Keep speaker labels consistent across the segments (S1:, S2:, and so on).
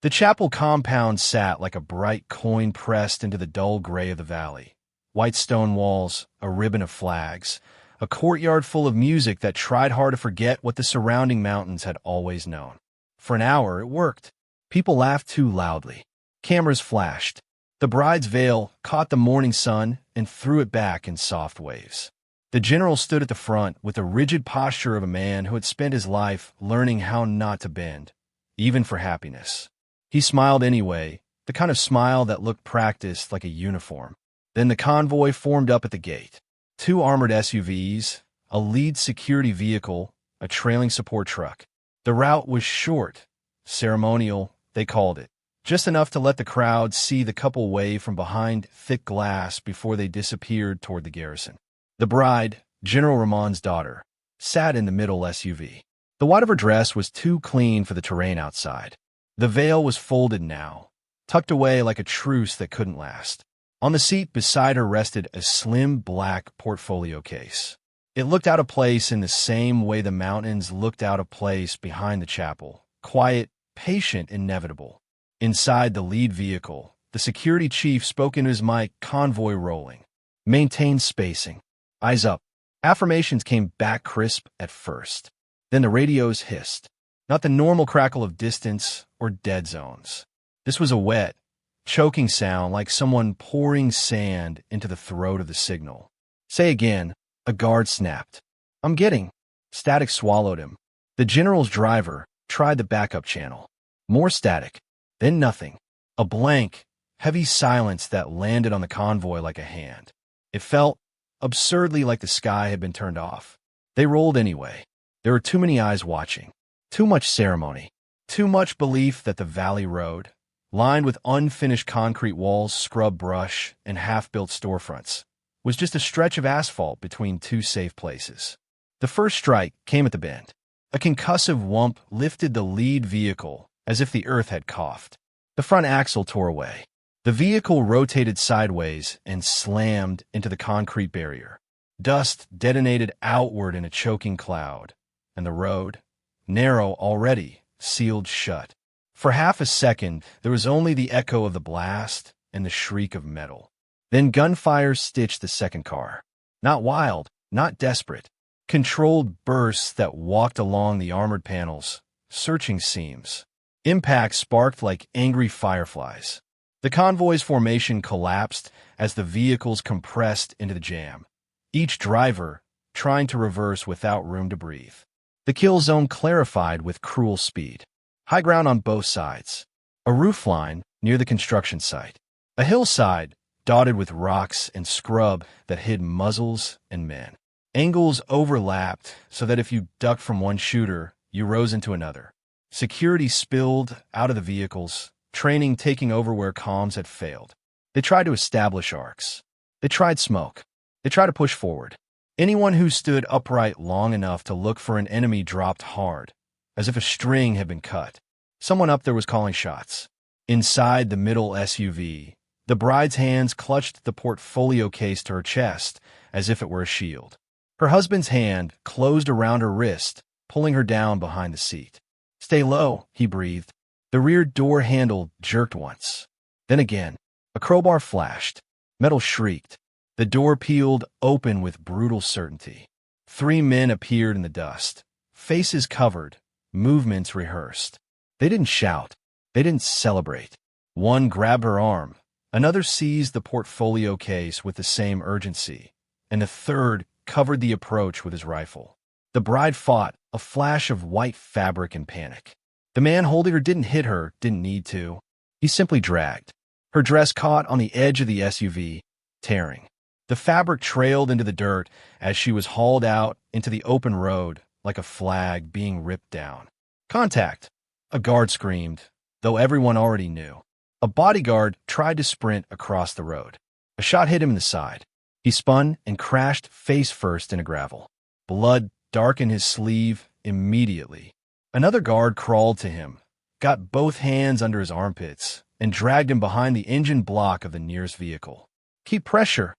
S1: The chapel compound sat like a bright coin pressed into the dull gray of the valley. White stone walls, a ribbon of flags, a courtyard full of music that tried hard to forget what the surrounding mountains had always known. For an hour, it worked. People laughed too loudly. Cameras flashed. The bride's veil caught the morning sun and threw it back in soft waves. The general stood at the front with the rigid posture of a man who had spent his life learning how not to bend, even for happiness. He smiled anyway, the kind of smile that looked practiced like a uniform. Then the convoy formed up at the gate. 2 armored SUVs, a lead security vehicle, a trailing support truck. The route was short, ceremonial, they called it. Just enough to let the crowd see the couple wave from behind thick glass before they disappeared toward the garrison. The bride, General Ramon's daughter, sat in the middle SUV. The white of her dress was too clean for the terrain outside. The veil was folded now, tucked away like a truce that couldn't last. On the seat beside her rested a slim black portfolio case. It looked out of place in the same way the mountains looked out of place behind the chapel. Quiet, patient, inevitable. Inside the lead vehicle, the security chief spoke into his mic, convoy rolling. Maintain spacing. Eyes up. Affirmations came back crisp at first. Then the radios hissed. Not the normal crackle of distance or dead zones. This was a wet, choking sound like someone pouring sand into the throat of the signal. Say again. A guard snapped. I'm getting. Static swallowed him. The general's driver tried the backup channel. More static. Then nothing. A blank, heavy silence that landed on the convoy like a hand. It felt absurdly like the sky had been turned off. They rolled anyway. There were too many eyes watching. Too much ceremony. Too much belief that the valley road, lined with unfinished concrete walls, scrub brush, and half-built storefronts, was just a stretch of asphalt between 2 safe places. The first strike came at the bend. A concussive whump lifted the lead vehicle as if the earth had coughed. The front axle tore away. The vehicle rotated sideways and slammed into the concrete barrier. Dust detonated outward in a choking cloud, and the road, narrow already, sealed shut. For half a second, there was only the echo of the blast and the shriek of metal. Then gunfire stitched the second car. Not wild, not desperate. Controlled bursts that walked along the armored panels, searching seams. Impacts sparked like angry fireflies. The convoy's formation collapsed as the vehicles compressed into the jam, each driver trying to reverse without room to breathe. The kill zone clarified with cruel speed. High ground on both sides. A roofline near the construction site. A hillside dotted with rocks and scrub that hid muzzles and men. Angles overlapped so that if you ducked from one shooter, you rose into another. Security spilled out of the vehicles, training taking over where comms had failed. They tried to establish arcs. They tried smoke. They tried to push forward. Anyone who stood upright long enough to look for an enemy dropped hard, as if a string had been cut. Someone up there was calling shots. Inside the middle SUV, the bride's hands clutched the portfolio case to her chest as if it were a shield. Her husband's hand closed around her wrist, pulling her down behind the seat. Stay low, he breathed. The rear door handle jerked once. Then again, a crowbar flashed. Metal shrieked. The door peeled open with brutal certainty. 3 men appeared in the dust, faces covered, movements rehearsed. They didn't shout. They didn't celebrate. One grabbed her arm. Another seized the portfolio case with the same urgency. And the third covered the approach with his rifle. The bride fought, a flash of white fabric in panic. The man holding her didn't hit her, didn't need to. He simply dragged. Her dress caught on the edge of the SUV, tearing. The fabric trailed into the dirt as she was hauled out into the open road like a flag being ripped down. Contact! A guard screamed, though everyone already knew. A bodyguard tried to sprint across the road. A shot hit him in the side. He spun and crashed face first into gravel. Blood darkened his sleeve immediately. Another guard crawled to him, got both hands under his armpits, and dragged him behind the engine block of the nearest vehicle. Keep pressure,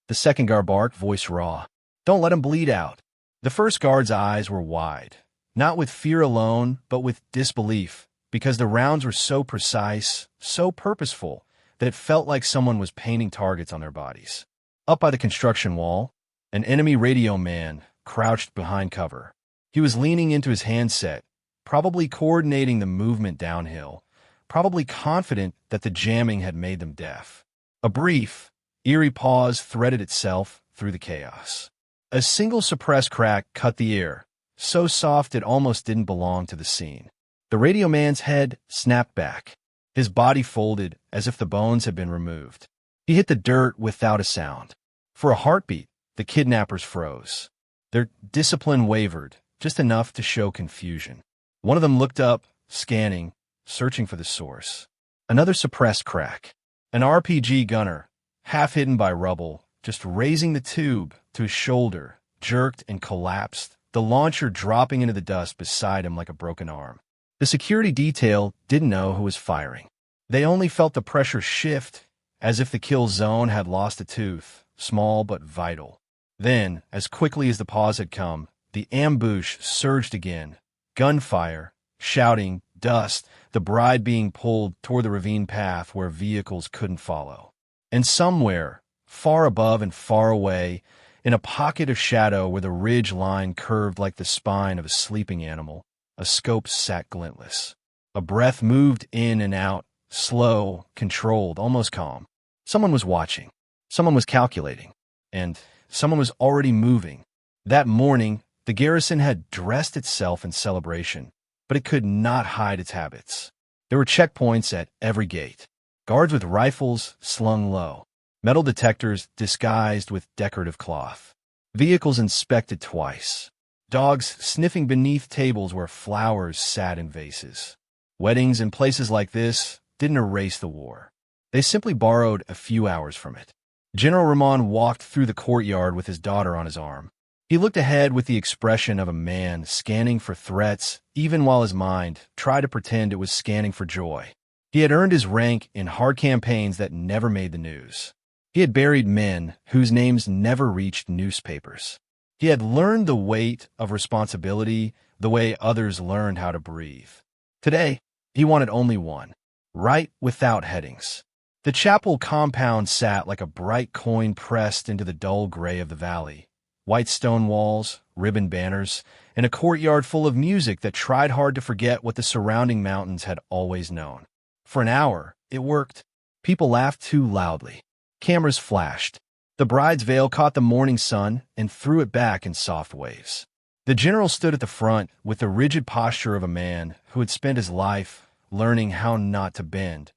S1: the second guard barked, voice raw. Don't let him bleed out. The first guard's eyes were wide, not with fear alone, but with disbelief. because the rounds were so precise, so purposeful, that it felt like someone was painting targets on their bodies. Up by the construction wall, an enemy radio man crouched behind cover. He was leaning into his handset, probably coordinating the movement downhill, probably confident that the jamming had made them deaf. A brief, eerie pause threaded itself through the chaos. A single suppressed crack cut the air, so soft it almost didn't belong to the scene. The radio man's head snapped back. His body folded as if the bones had been removed. He hit the dirt without a sound. For a heartbeat, the kidnappers froze. Their discipline wavered, just enough to show confusion. One of them looked up, scanning, searching for the source. Another suppressed crack. An RPG gunner, half hidden by rubble, just raising the tube to his shoulder, jerked and collapsed, the launcher dropping into the dust beside him like a broken arm. The security detail didn't know who was firing. They only felt the pressure shift, as if the kill zone had lost a tooth, small but vital. Then, as quickly as the pause had come, the ambush surged again. Gunfire, shouting, dust, the bride being pulled toward the ravine path where vehicles couldn't follow. And somewhere, far above and far away, in a pocket of shadow where the ridge line curved like the spine of a sleeping animal, a scope sat glintless. A breath moved in and out, slow, controlled, almost calm. Someone was watching. Someone was calculating. And someone was already moving. That morning, the garrison had dressed itself in celebration, but it could not hide its habits. There were checkpoints at every gate. Guards with rifles slung low. Metal detectors disguised with decorative cloth. Vehicles inspected twice. Dogs sniffing beneath tables where flowers sat in vases. Weddings in places like this didn't erase the war. They simply borrowed a few hours from it. General Ramon walked through the courtyard with his daughter on his arm. He looked ahead with the expression of a man scanning for threats, even while his mind tried to pretend it was scanning for joy. He had earned his rank in hard campaigns that never made the news. He had buried men whose names never reached newspapers. He had learned the weight of responsibility the way others learned how to breathe. Today, he wanted only one, right without headings. The chapel compound sat like a bright coin pressed into the dull gray of the valley. White stone walls, ribbon banners, and a courtyard full of music that tried hard to forget what the surrounding mountains had always known. For an hour, it worked. People laughed too loudly. Cameras flashed. The bride's veil caught the morning sun and threw it back in soft waves. The general stood at the front with the rigid posture of a man who had spent his life learning how not to bend,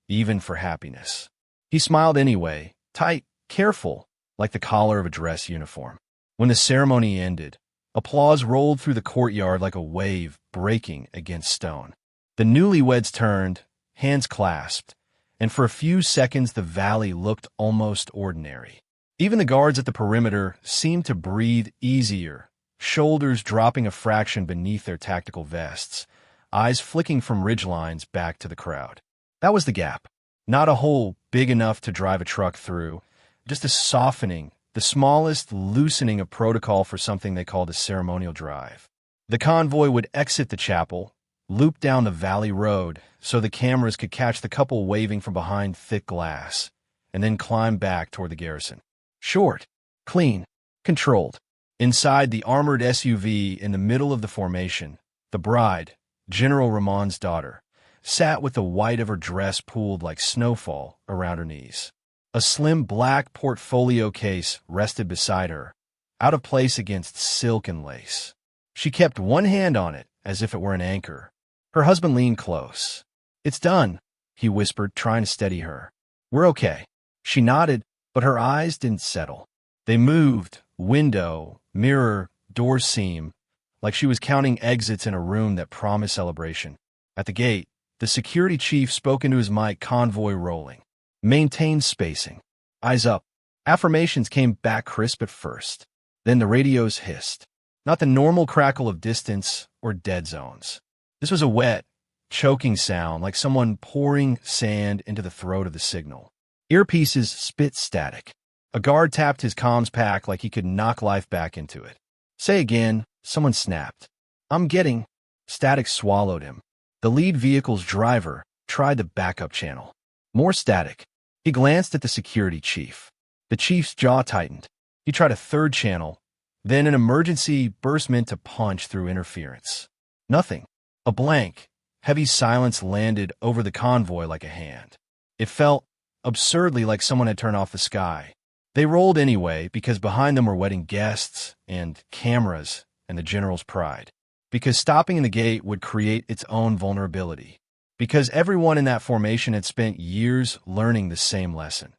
S1: even for happiness. He smiled anyway, tight, careful, like the collar of a dress uniform. When the ceremony ended, applause rolled through the courtyard like a wave breaking against stone. The newlyweds turned, hands clasped, and for a few seconds the valley looked almost ordinary. Even the guards at the perimeter seemed to breathe easier, shoulders dropping a fraction beneath their tactical vests, eyes flicking from ridgelines back to the crowd. That was the gap. Not a hole big enough to drive a truck through, just a softening, the smallest loosening of protocol for something they called a ceremonial drive. The convoy would exit the chapel, loop down the valley road so the cameras could catch the couple waving from behind thick glass, and then climb back toward the garrison. Short, clean, controlled. Inside the armored SUV in the middle of the formation, the bride, General Ramon's daughter, sat with the white of her dress pooled like snowfall around her knees. A slim black portfolio case rested beside her, out of place against silk and lace. She kept one hand on it as if it were an anchor. Her husband leaned close. "It's done," he whispered, trying to steady her. "We're okay." She nodded, but her eyes didn't settle. They moved, window, mirror, door seam, like she was counting exits in a room that promised celebration. At the gate, the security chief spoke into his mic, convoy rolling. Maintain spacing. Eyes up. Affirmations came back crisp at first. Then the radios hissed. Not the normal crackle of distance or dead zones. This was a wet, choking sound, like someone pouring sand into the throat of the signal. Earpieces spit static. A guard tapped his comms pack like he could knock life back into it. "Say again," someone snapped. "I'm getting—" Static swallowed him. The lead vehicle's driver tried the backup channel. More static. He glanced at the security chief. The chief's jaw tightened. He tried a third channel. Then an emergency burst meant to punch through interference. Nothing. A blank, heavy silence landed over the convoy like a hand. It felt absurdly like someone had turned off the sky. They rolled anyway because behind them were wedding guests and cameras and the general's pride. Because stopping in the gate would create its own vulnerability. Because everyone in that formation had spent years learning the same lesson.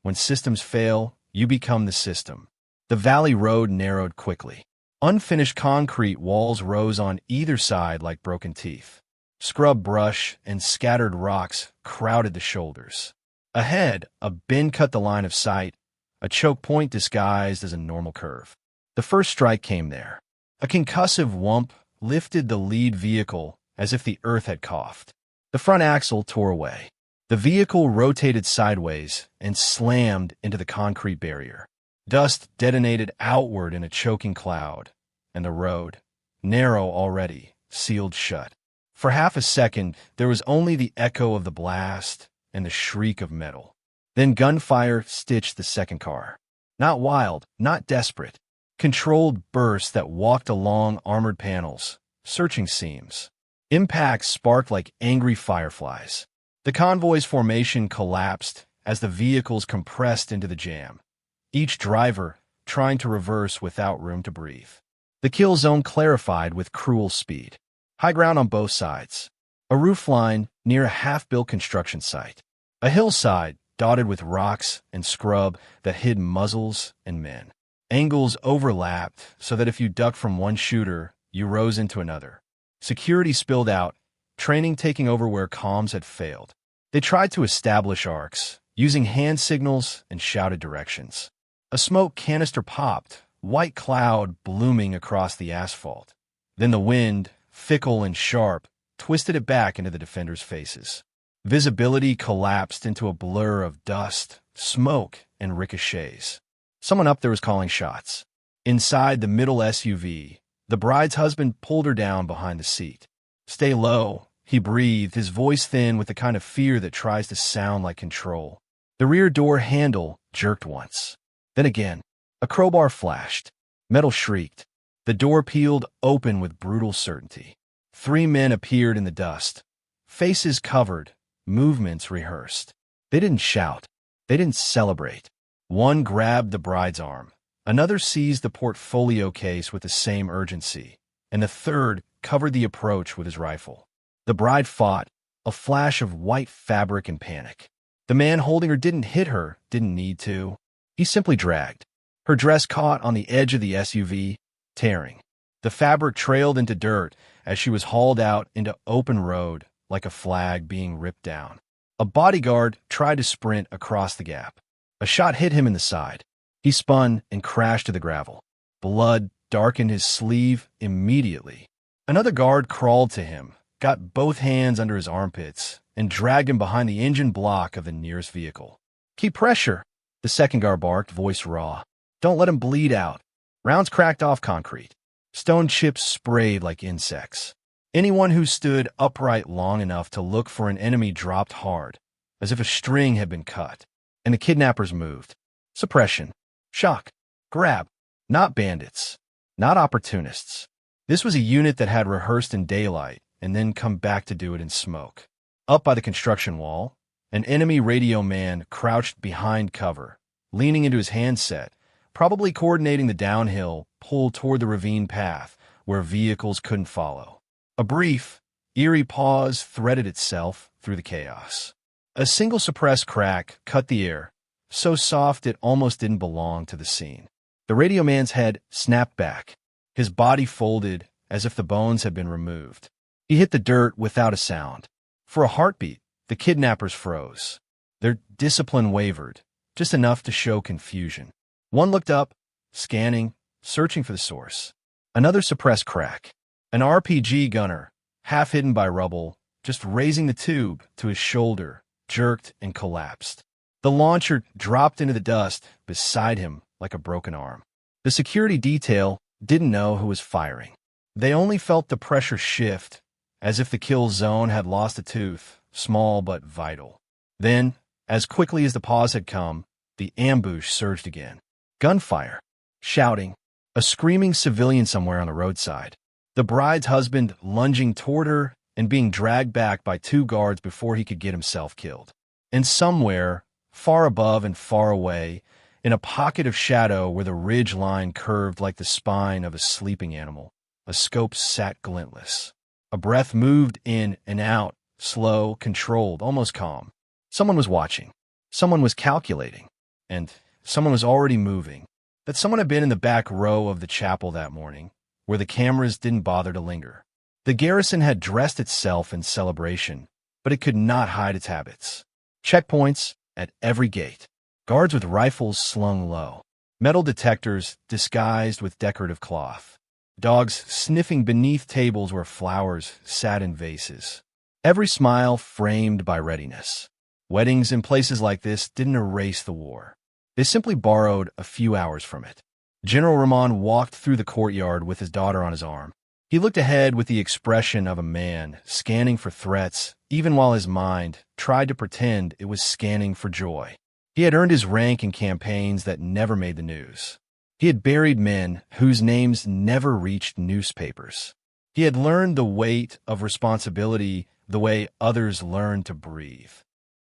S1: When systems fail, you become the system. The valley road narrowed quickly. Unfinished concrete walls rose on either side like broken teeth. Scrub brush and scattered rocks crowded the shoulders. Ahead, a bend cut the line of sight, a choke point disguised as a normal curve. The first strike came there. A concussive whump lifted the lead vehicle as if the earth had coughed. The front axle tore away. The vehicle rotated sideways and slammed into the concrete barrier. Dust detonated outward in a choking cloud, and the road, narrow already, sealed shut. For half a second, there was only the echo of the blast and the shriek of metal. Then gunfire stitched the second car. Not wild, not desperate. Controlled bursts that walked along armored panels, searching seams. Impacts sparked like angry fireflies. The convoy's formation collapsed as the vehicles compressed into the jam, each driver trying to reverse without room to breathe. The kill zone clarified with cruel speed. High ground on both sides. A roofline near a half-built construction site. A hillside dotted with rocks and scrub that hid muzzles and men. Angles overlapped so that if you ducked from one shooter, you rose into another. Security spilled out, training taking over where comms had failed. They tried to establish arcs, using hand signals and shouted directions. A smoke canister popped, white cloud blooming across the asphalt. Then the wind, fickle and sharp, twisted it back into the defenders' faces. Visibility collapsed into a blur of dust, smoke, and ricochets. Someone up there was calling shots. Inside the middle SUV, the bride's husband pulled her down behind the seat. "Stay low," he breathed, his voice thin with the kind of fear that tries to sound like control. The rear door handle jerked once. Then again, a crowbar flashed. Metal shrieked. The door peeled open with brutal certainty. 3 men appeared in the dust. Faces covered, movements rehearsed. They didn't shout. They didn't celebrate. One grabbed the bride's arm. Another seized the portfolio case with the same urgency. And the third covered the approach with his rifle. The bride fought, a flash of white fabric and panic. The man holding her didn't hit her, didn't need to. He simply dragged. Her dress caught on the edge of the SUV, tearing. The fabric trailed into dirt as she was hauled out into open road like a flag being ripped down. A bodyguard tried to sprint across the gap. A shot hit him in the side. He spun and crashed to the gravel. Blood darkened his sleeve immediately. Another guard crawled to him, got both hands under his armpits, and dragged him behind the engine block of the nearest vehicle. "Keep pressure," the second guard barked, voice raw. "Don't let him bleed out." Rounds cracked off concrete. Stone chips sprayed like insects. Anyone who stood upright long enough to look for an enemy dropped hard, as if a string had been cut. And the kidnappers moved. Suppression. Shock. Grab. Not bandits. Not opportunists. This was a unit that had rehearsed in daylight and then come back to do it in smoke. Up by the construction wall, an enemy radio man crouched behind cover, leaning into his handset, probably coordinating the downhill pull toward the ravine path where vehicles couldn't follow. A brief, eerie pause threaded itself through the chaos. A single suppressed crack cut the air, so soft it almost didn't belong to the scene. The radio man's head snapped back, his body folded as if the bones had been removed. He hit the dirt without a sound. For a heartbeat, the kidnappers froze. Their discipline wavered, just enough to show confusion. One looked up, scanning, searching for the source. Another suppressed crack. An RPG gunner, half hidden by rubble, just raising the tube to his shoulder, jerked and collapsed. The launcher dropped into the dust beside him like a broken arm. The security detail didn't know who was firing. They only felt the pressure shift as if the kill zone had lost a tooth, small but vital. Then, as quickly as the pause had come, the ambush surged again. Gunfire, shouting, a screaming civilian somewhere on the roadside. The bride's husband lunging toward her and being dragged back by 2 guards before he could get himself killed. And somewhere, far above and far away, in a pocket of shadow where the ridge line curved like the spine of a sleeping animal, a scope sat glintless. A breath moved in and out, slow, controlled, almost calm. Someone was watching. Someone was calculating. And someone was already moving. That someone had been in the back row of the chapel that morning, where the cameras didn't bother to linger. The garrison had dressed itself in celebration, but it could not hide its habits. Checkpoints at every gate. Guards with rifles slung low. Metal detectors disguised with decorative cloth. Dogs sniffing beneath tables where flowers sat in vases. Every smile framed by readiness. Weddings in places like this didn't erase the war. They simply borrowed a few hours from it. General Ramon walked through the courtyard with his daughter on his arm. He looked ahead with the expression of a man scanning for threats, even while his mind tried to pretend it was scanning for joy. He had earned his rank in campaigns that never made the news. He had buried men whose names never reached newspapers. He had learned the weight of responsibility the way others learned to breathe.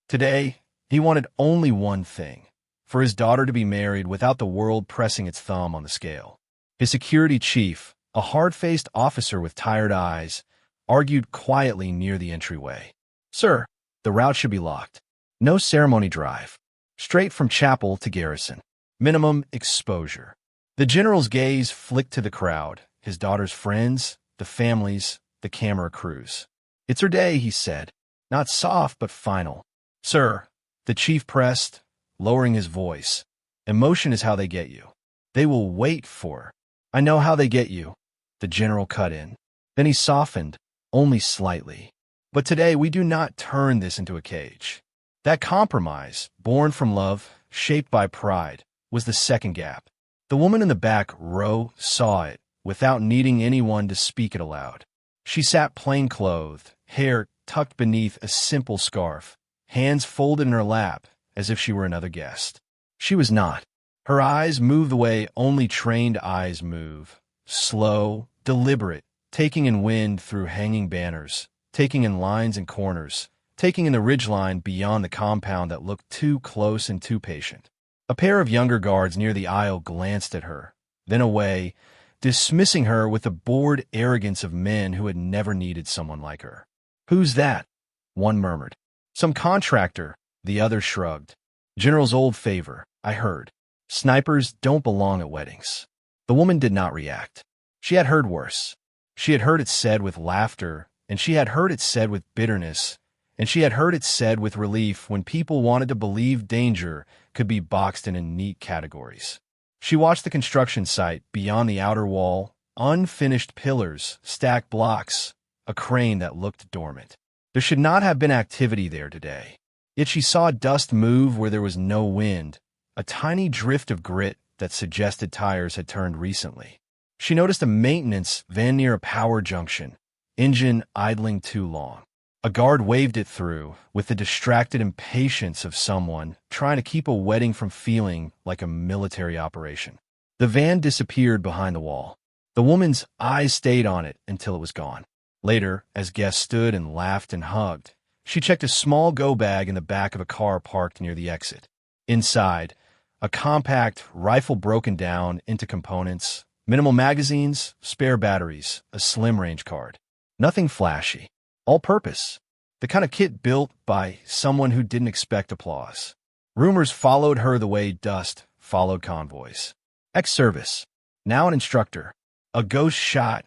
S1: Today, he wanted only one thing: for his daughter to be married without the world pressing its thumb on the scale. His security chief, a hard-faced officer with tired eyes, argued quietly near the entryway. "Sir, the route should be locked. No ceremony drive. Straight from chapel to garrison. Minimum exposure." The general's gaze flicked to the crowd, his daughter's friends, the families, the camera crews. "It's her day," he said. Not soft, but final. "Sir," the chief pressed, lowering his voice. "Emotion is how they get you. They will wait for." "I know how they get you," the general cut in. Then he softened, only slightly. "But today we do not turn this into a cage." That compromise, born from love, shaped by pride, was the second gap. The woman in the back row saw it without needing anyone to speak it aloud. She sat plain-clothed, hair tucked beneath a simple scarf, hands folded in her lap as if she were another guest. She was not. Her eyes moved the way only trained eyes move, slow, deliberate, taking in wind through hanging banners, taking in lines and corners, taking in the ridgeline beyond the compound that looked too close and too patient. A pair of younger guards near the aisle glanced at her, then away, dismissing her with the bored arrogance of men who had never needed someone like her. "Who's that?" one murmured. "Some contractor," the other shrugged. "General's old favor, I heard. Snipers don't belong at weddings." The woman did not react. She had heard worse. She had heard it said with laughter, and she had heard it said with bitterness, and she had heard it said with relief when people wanted to believe danger could be boxed in neat categories. She watched the construction site beyond the outer wall, unfinished pillars, stacked blocks, a crane that looked dormant. There should not have been activity there today. Yet she saw dust move where there was no wind, a tiny drift of grit that suggested tires had turned recently. She noticed a maintenance van near a power junction, engine idling too long. A guard waved it through with the distracted impatience of someone trying to keep a wedding from feeling like a military operation. The van disappeared behind the wall. The woman's eyes stayed on it until it was gone. Later, as guests stood and laughed and hugged, she checked a small go bag in the back of a car parked near the exit. Inside, a compact rifle broken down into components, minimal magazines, spare batteries, a slim range card. Nothing flashy. All-purpose. The kind of kit built by someone who didn't expect applause. Rumors followed her the way dust followed convoys. Ex-service. Now an instructor. A ghost shot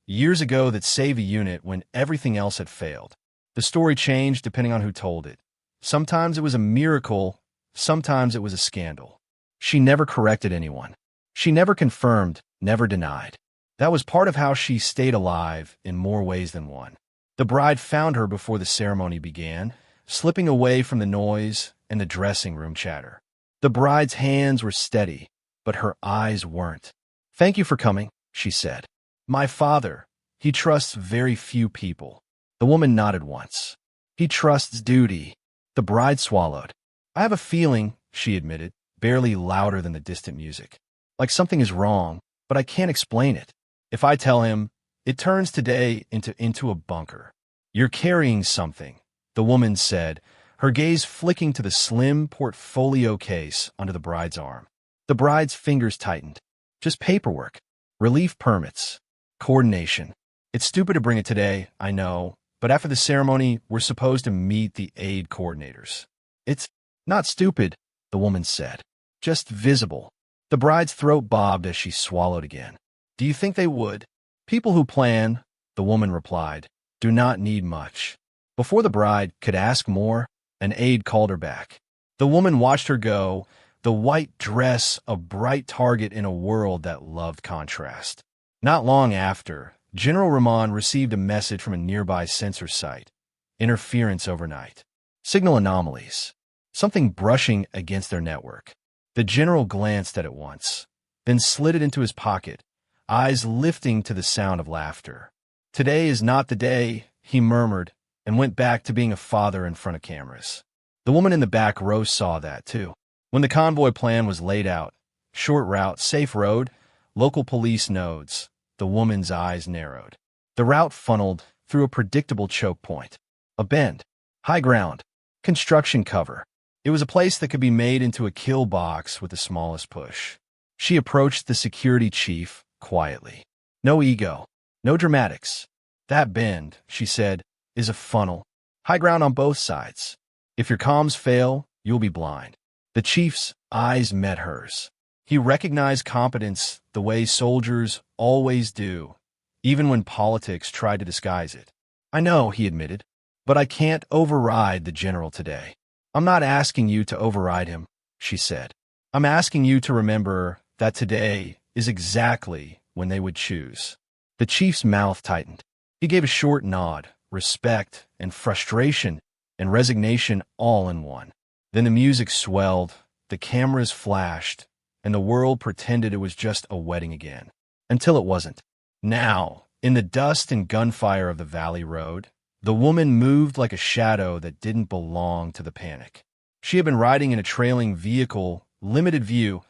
S1: years ago that saved a unit when everything else had failed. The story changed depending on who told it. Sometimes it was a miracle, sometimes it was a scandal. She never corrected anyone. She never confirmed, never denied. That was part of how she stayed alive in more ways than one. The bride found her before the ceremony began, slipping away from the noise and the dressing room chatter. The bride's hands were steady, but her eyes weren't. "Thank you for coming," she said. "My father, he trusts very few people. The woman nodded once. He trusts duty. The bride swallowed. I have a feeling, she admitted, barely louder than the distant music. Like something is wrong, but I can't explain it. If I tell him, it turns today into a bunker. You're carrying something, the woman said, her gaze flicking to the slim portfolio case under the bride's arm. The bride's fingers tightened. Just paperwork. Relief permits. Coordination. It's stupid to bring it today, I know, but after the ceremony, we're supposed to meet the aid coordinators. It's not stupid, the woman said. Just visible. The bride's throat bobbed as she swallowed again. Do you think they would? People who plan, the woman replied, do not need much. Before the bride could ask more, an aide called her back. The woman watched her go, the white dress a bright target in a world that loved contrast. Not long after, General Rahman received a message from a nearby sensor site. Interference overnight. Signal anomalies. Something brushing against their network. The general glanced at it once, then slid it into his pocket, eyes lifting to the sound of laughter. Today is not the day, he murmured, and went back to being a father in front of cameras. The woman in the back row saw that, too. When the convoy plan was laid out, short route, safe road, local police nodes, the woman's eyes narrowed. The route funneled through a predictable choke point. A bend. High ground. Construction cover. It was a place that could be made into a kill box with the smallest push. She approached the security chief quietly. No ego. No dramatics. That bend, she said, is a funnel. High ground on both sides. If your comms fail, you'll be blind. The chief's eyes met hers. He recognized competence the way soldiers always do, even when politics tried to disguise it. I know, he admitted, but I can't override the general today. I'm not asking you to override him, she said. I'm asking you to remember that today is exactly when they would choose. The chief's mouth tightened. He gave a short nod, respect and frustration and resignation all in one. Then the music swelled, the cameras flashed, and the world pretended it was just a wedding again. Until it wasn't. Now, in the dust and gunfire of the valley road, the woman moved like a shadow that didn't belong to the panic. She had been riding in a trailing vehicle, limited view,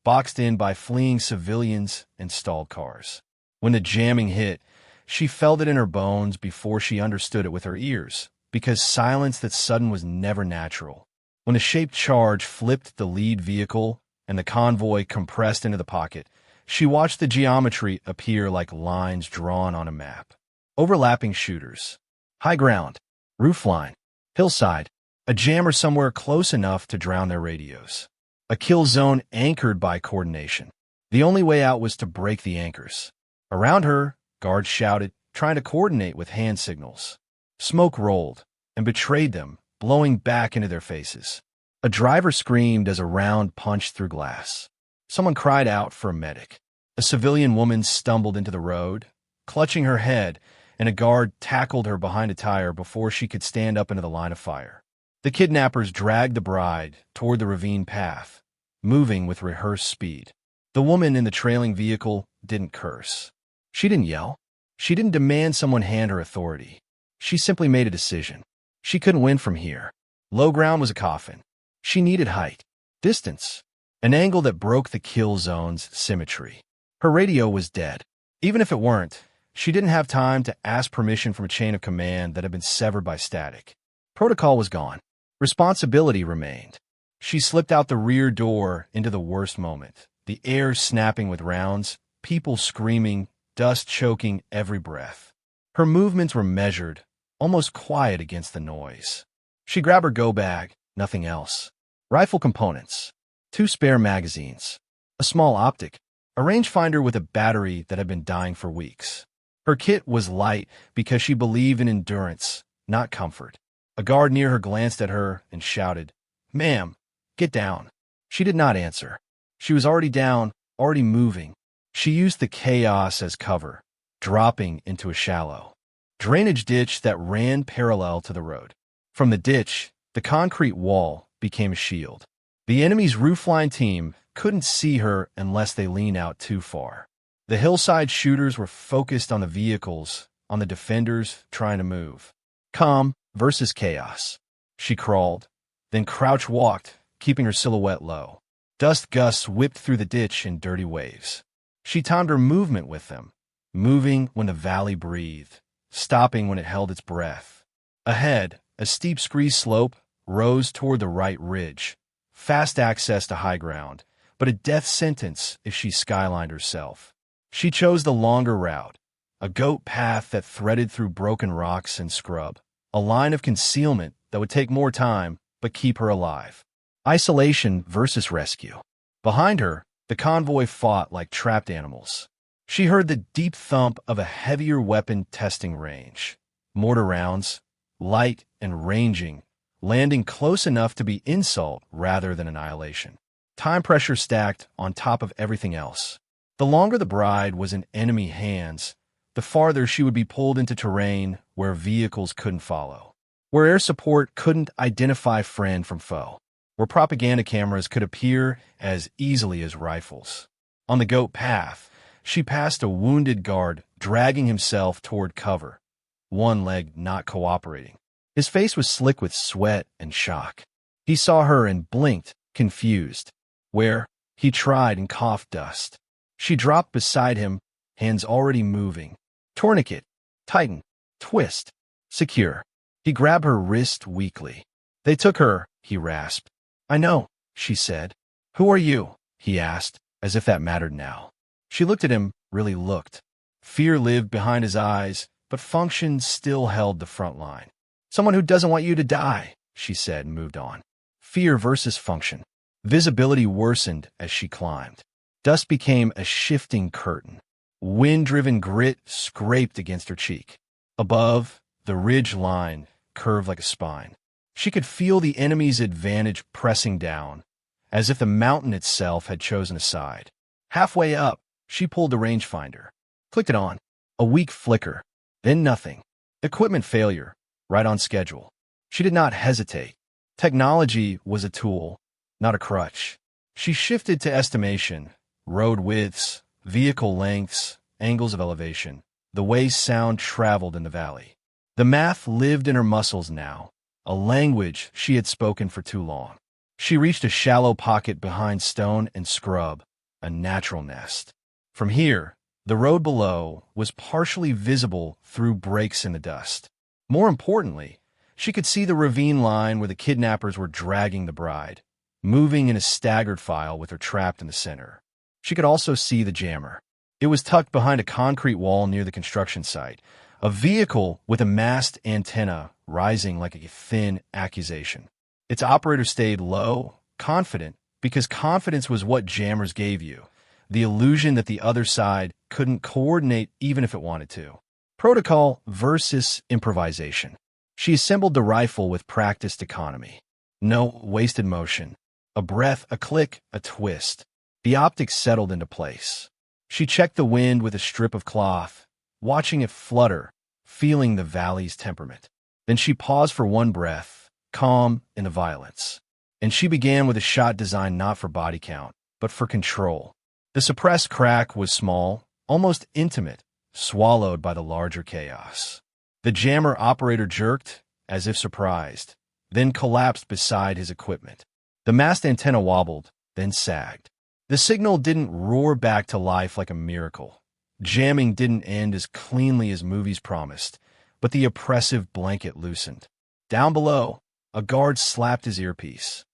S1: boxed in by fleeing civilians and stalled cars. When the jamming hit, she felt it in her bones before she understood it with her ears, because silence that sudden was never natural. When a shaped charge flipped the lead vehicle and the convoy compressed into the pocket, she watched the geometry appear like lines drawn on a map. Overlapping shooters. High ground. Roofline. Hillside. A jammer somewhere close enough to drown their radios. A kill zone anchored by coordination. The only way out was to break the anchors. Around her, guards shouted, trying to coordinate with hand signals. Smoke rolled and betrayed them, blowing back into their faces. A driver screamed as a round punched through glass. Someone cried out for a medic. A civilian woman stumbled into the road, clutching her head, and a guard tackled her behind a tire before she could stand up into the line of fire. The kidnappers dragged the bride toward the ravine path, moving with rehearsed speed. The woman in the trailing vehicle didn't curse. She didn't yell. She didn't demand someone hand her authority. She simply made a decision. She couldn't win from here. Low ground was a coffin. She needed height, distance, an angle that broke the kill zone's symmetry. Her radio was dead. Even if it weren't, she didn't have time to ask permission from a chain of command that had been severed by static. Protocol was gone. Responsibility remained. She slipped out the rear door into the worst moment, the air snapping with rounds, people screaming, dust choking every breath. Her movements were measured, almost quiet against the noise. She grabbed her go bag, nothing else. Rifle components, 2 spare magazines, a small optic, a rangefinder with a battery that had been dying for weeks. Her kit was light because she believed in endurance, not comfort. A guard near her glanced at her and shouted, "Ma'am, get down." She did not answer. She was already down, already moving. She used the chaos as cover, dropping into a shallow drainage ditch that ran parallel to the road. From the ditch, the concrete wall became a shield. The enemy's roofline team couldn't see her unless they leaned out too far. The hillside shooters were focused on the vehicles, on the defenders trying to move. Calm versus chaos. She crawled, then crouch-walked, keeping her silhouette low. Dust gusts whipped through the ditch in dirty waves. She timed her movement with them, moving when the valley breathed, stopping when it held its breath. Ahead, a steep scree slope rose toward the right ridge, fast access to high ground, but a death sentence if she skylined herself. She chose the longer route, a goat path that threaded through broken rocks and scrub, a line of concealment that would take more time but keep her alive. Isolation versus rescue. Behind her, the convoy fought like trapped animals. She heard the deep thump of a heavier weapon testing range. Mortar rounds, light and ranging, landing close enough to be insult rather than annihilation. Time pressure stacked on top of everything else. The longer the bride was in enemy hands, the farther she would be pulled into terrain where vehicles couldn't follow, where air support couldn't identify friend from foe, where propaganda cameras could appear as easily as rifles. On the goat path, she passed a wounded guard dragging himself toward cover, one leg not cooperating. His face was slick with sweat and shock. He saw her and blinked, confused. Where? He tried and coughed dust. She dropped beside him, hands already moving. Tourniquet. Tighten. Twist. Secure. He grabbed her wrist weakly. They took her, he rasped. I know, she said. Who are you? He asked, as if that mattered now. She looked at him, really looked. Fear lived behind his eyes, but function still held the front line. Someone who doesn't want you to die, she said and moved on. Fear versus function. Visibility worsened as she climbed. Dust became a shifting curtain. Wind-driven grit scraped against her cheek. Above, the ridge line curved like a spine. She could feel the enemy's advantage pressing down, as if the mountain itself had chosen a side. Halfway up, she pulled the rangefinder. Clicked it on. A weak flicker. Then nothing. Equipment failure. Right on schedule. She did not hesitate. Technology was a tool, not a crutch. She shifted to estimation, road widths, vehicle lengths, angles of elevation, the way sound traveled in the valley. The math lived in her muscles now, a language she had spoken for too long. She reached a shallow pocket behind stone and scrub, a natural nest. From here, the road below was partially visible through breaks in the dust. More importantly, she could see the ravine line where the kidnappers were dragging the bride, moving in a staggered file with her trapped in the center. She could also see the jammer. It was tucked behind a concrete wall near the construction site, a vehicle with a mast antenna rising like a thin accusation. Its operator stayed low, confident, because confidence was what jammers gave you, the illusion that the other side couldn't coordinate even if it wanted to. Protocol versus improvisation. She assembled the rifle with practiced economy. No wasted motion. A breath, a click, a twist. The optics settled into place. She checked the wind with a strip of cloth, watching it flutter, feeling the valley's temperament. Then she paused for one breath, calm in the violence. And she began with a shot designed not for body count, but for control. The suppressed crack was small, almost intimate, swallowed by the larger chaos. The jammer operator jerked, as if surprised, then collapsed beside his equipment. The mast antenna wobbled, then sagged. The signal didn't roar back to life like a miracle. Jamming didn't end as cleanly as movies promised, but the oppressive blanket loosened. Down below, a guard slapped his earpiece.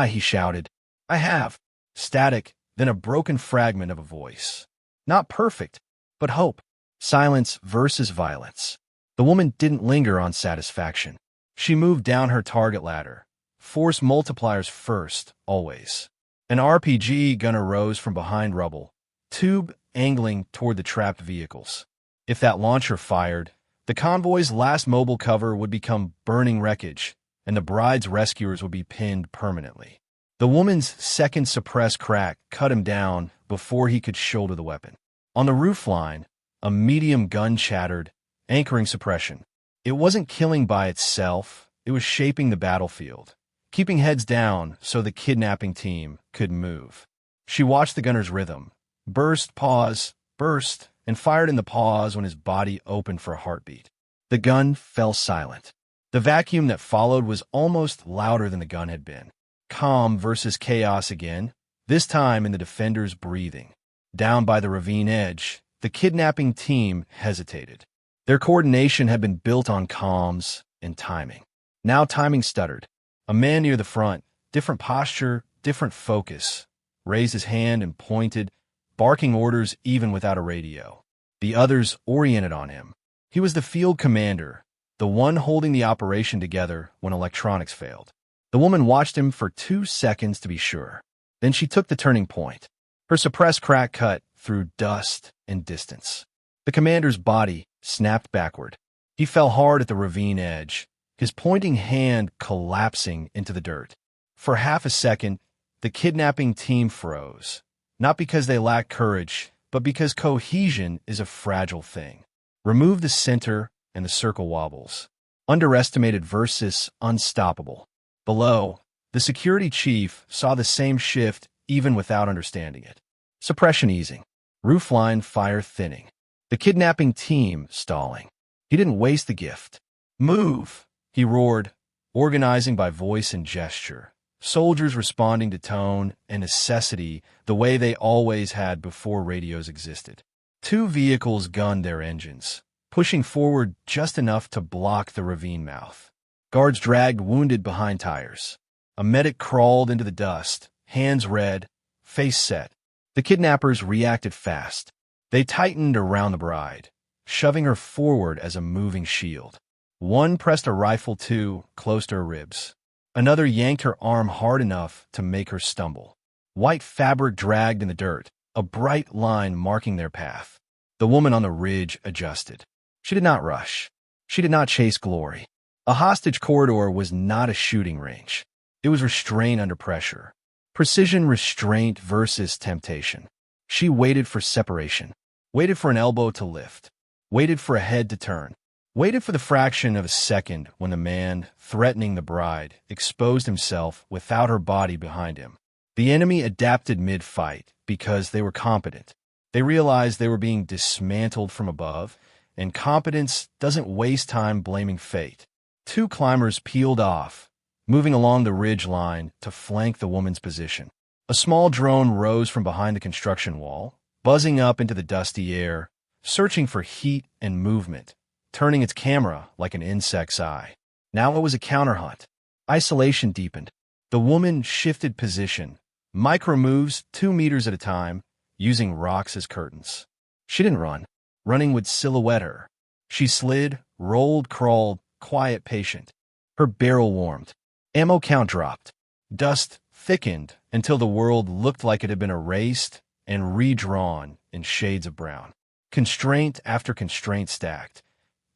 S1: He shouted. I have. Static, then a broken fragment of a voice. Not perfect, but hope. Silence versus violence. The woman didn't linger on satisfaction. She moved down her target ladder. Force multipliers first, always. An RPG gunner rose from behind rubble, tube angling toward the trapped vehicles. If that launcher fired, the convoy's last mobile cover would become burning wreckage, and the bride's rescuers would be pinned permanently. The woman's second suppressed crack cut him down before he could shoulder the weapon. On the roofline, a medium gun chattered, anchoring suppression. It wasn't killing by itself, it was shaping the battlefield, keeping heads down so the kidnapping team could move. She watched the gunner's rhythm. Burst, pause, burst, and fired in the pause when his body opened for a heartbeat. The gun fell silent. The vacuum that followed was almost louder than the gun had been. Calm versus chaos again, this time in the defenders' breathing. Down by the ravine edge, the kidnapping team hesitated. Their coordination had been built on comms and timing. Now timing stuttered. A man near the front, different posture, different focus, raised his hand and pointed, barking orders even without a radio. The others oriented on him. He was the field commander, the one holding the operation together when electronics failed. The woman watched him for 2 seconds to be sure. Then she took the turning point. Her suppressed crack cut through dust and distance. The commander's body snapped backward. He fell hard at the ravine edge, his pointing hand collapsing into the dirt. For half a second, the kidnapping team froze. Not because they lacked courage, but because cohesion is a fragile thing. Remove the center and the circle wobbles. Underestimated versus unstoppable. Below, the security chief saw the same shift even without understanding it. Suppression easing. Roofline fire thinning. The kidnapping team stalling. He didn't waste the gift. Move, he roared, organizing by voice and gesture. Soldiers responding to tone and necessity the way they always had before radios existed. 2 vehicles gunned their engines, pushing forward just enough to block the ravine mouth. Guards dragged wounded behind tires. A medic crawled into the dust, hands red, face set. The kidnappers reacted fast. They tightened around the bride, shoving her forward as a moving shield. One pressed a rifle too close to her ribs. Another yanked her arm hard enough to make her stumble. White fabric dragged in the dirt, a bright line marking their path. The woman on the ridge adjusted. She did not rush. She did not chase glory. A hostage corridor was not a shooting range. It was restraint under pressure. Precision restraint versus temptation. She waited for separation. Waited for an elbow to lift. Waited for a head to turn. Waited for the fraction of a second when the man, threatening the bride, exposed himself without her body behind him. The enemy adapted mid-fight because they were competent. They realized they were being dismantled from above, and competence doesn't waste time blaming fate. 2 climbers peeled off, moving along the ridge line to flank the woman's position. A small drone rose from behind the construction wall, buzzing up into the dusty air, searching for heat and movement, turning its camera like an insect's eye. Now it was a counterhunt. Isolation deepened. The woman shifted position, micro moves 2 meters at a time, using rocks as curtains. She didn't run. Running would silhouette her. She slid, rolled, crawled, quiet, patient. Her barrel warmed. Ammo count dropped. Dust thickened until the world looked like it had been erased and redrawn in shades of brown. Constraint after constraint stacked.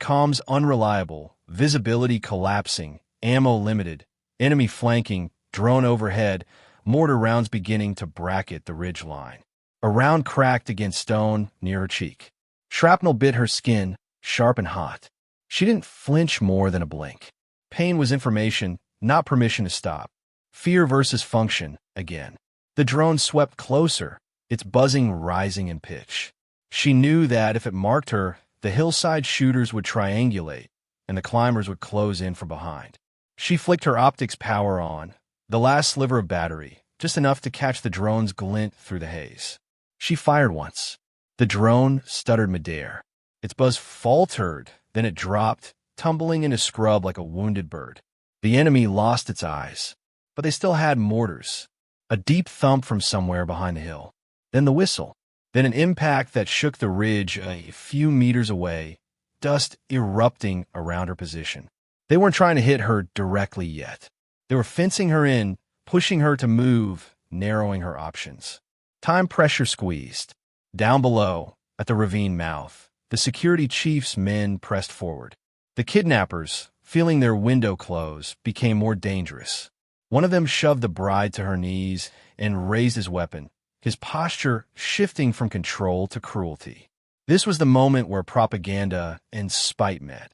S1: Comms unreliable, visibility collapsing, ammo limited, enemy flanking, drone overhead, mortar rounds beginning to bracket the ridge line. A round cracked against stone near her cheek. Shrapnel bit her skin, sharp and hot. She didn't flinch more than a blink. Pain was information, not permission to stop. Fear versus function, again. The drone swept closer, its buzzing rising in pitch. She knew that if it marked her, the hillside shooters would triangulate, and the climbers would close in from behind. She flicked her optics power on, the last sliver of battery, just enough to catch the drone's glint through the haze. She fired once. The drone stuttered midair. Its buzz faltered, then it dropped, tumbling into scrub like a wounded bird. The enemy lost its eyes, but they still had mortars. A deep thump from somewhere behind the hill. Then the whistle. Then an impact that shook the ridge a few meters away, dust erupting around her position. They weren't trying to hit her directly yet. They were fencing her in, pushing her to move, narrowing her options. Time pressure squeezed. Down below, at the ravine mouth, the security chief's men pressed forward. The kidnappers, feeling their window close, became more dangerous. One of them shoved the bride to her knees and raised his weapon, his posture shifting from control to cruelty. This was the moment where propaganda and spite met.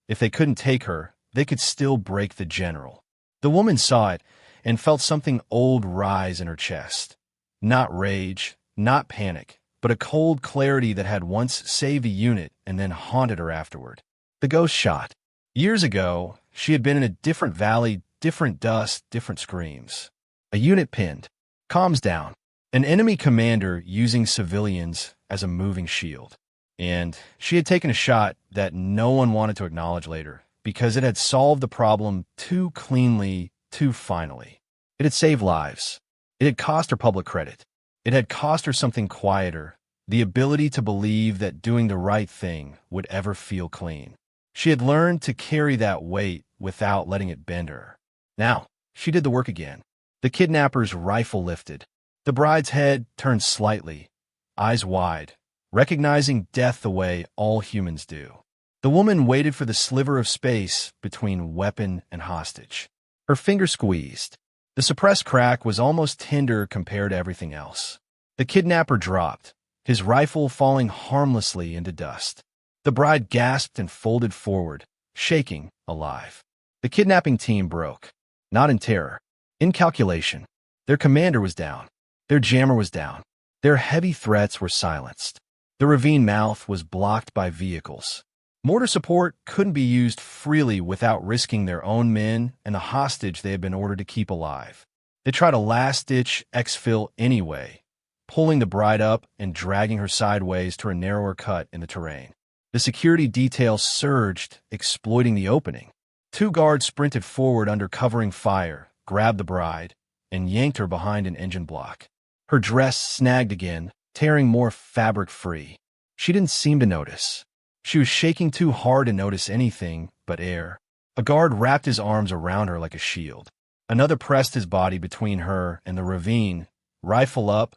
S1: If they couldn't take her, they could still break the general. The woman saw it and felt something old rise in her chest. Not rage, not panic, but a cold clarity that had once saved a unit and then haunted her afterward. The ghost shot. Years ago, she had been in a different valley, different dust, different screams. A unit pinned. Comms down. An enemy commander using civilians as a moving shield. And she had taken a shot that no one wanted to acknowledge later, because it had solved the problem too cleanly, too finally. It had saved lives. It had cost her public credit. It had cost her something quieter, the ability to believe that doing the right thing would ever feel clean. She had learned to carry that weight without letting it bend her. Now, she did the work again. The kidnapper's rifle lifted. The bride's head turned slightly, eyes wide, recognizing death the way all humans do. The woman waited for the sliver of space between weapon and hostage. Her finger squeezed. The suppressed crack was almost tender compared to everything else. The kidnapper dropped, his rifle falling harmlessly into dust. The bride gasped and folded forward, shaking, alive. The kidnapping team broke, not in terror, in calculation. Their commander was down. Their jammer was down. Their heavy threats were silenced. The ravine mouth was blocked by vehicles. Mortar support couldn't be used freely without risking their own men and the hostage they had been ordered to keep alive. They tried a last-ditch exfil anyway, pulling the bride up and dragging her sideways to a narrower cut in the terrain. The security detail surged, exploiting the opening. 2 guards sprinted forward under covering fire, grabbed the bride, and yanked her behind an engine block. Her dress snagged again, tearing more fabric free. She didn't seem to notice. She was shaking too hard to notice anything but air. A guard wrapped his arms around her like a shield. Another pressed his body between her and the ravine, rifle up,